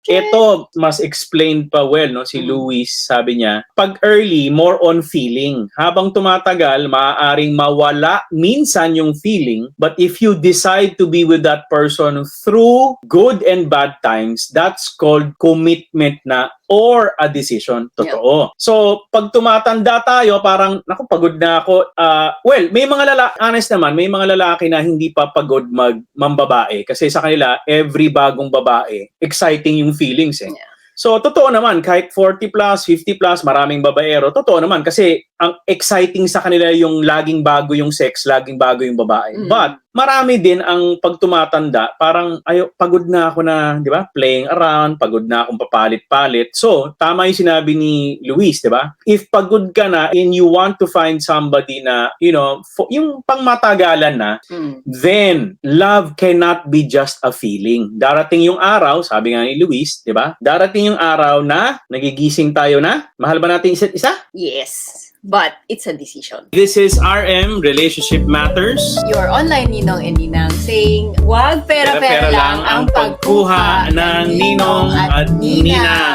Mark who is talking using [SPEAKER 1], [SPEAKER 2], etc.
[SPEAKER 1] Ito, mas explained pa well, no? Si Luis, sabi niya, pag early, more on feeling. Habang tumatagal, maaaring mawala minsan yung feeling, but if you decide to be with that person through good and bad times, that's called commitment na or a decision. Totoo. So, pag tumatanda tayo, parang, naku, pagod na ako. Well, may mga lalaki, honest naman, may mga lalaki na hindi pa pagod mambabae. Kasi sa kanila, every bagong babae, exciting yung feelings eh.
[SPEAKER 2] Yeah.
[SPEAKER 1] So, totoo naman, kahit 40 plus, 50 plus, maraming babaero, totoo naman kasi ang exciting sa kanila yung laging bago yung sex, laging bago yung babae. But, marami din ang pag tumatanda, parang pagod na ako na, di ba, playing around, pagod na akong papalit-palit. So, tama yung sinabi ni Luis, di ba? If pagod ka na and you want to find somebody na, you know, yung pangmatagalan na, then love cannot be just a feeling. Darating yung araw, sabi nga ni Luis, di ba? Darating yung araw na nagigising tayo na, mahal ba natin isa't isa?
[SPEAKER 2] Yes. But it's a decision.
[SPEAKER 1] This is RM, Relationship Matters.
[SPEAKER 2] Your online ninong and ninang saying, wag pera-pera lang ang pagkuha ng ninong at nina.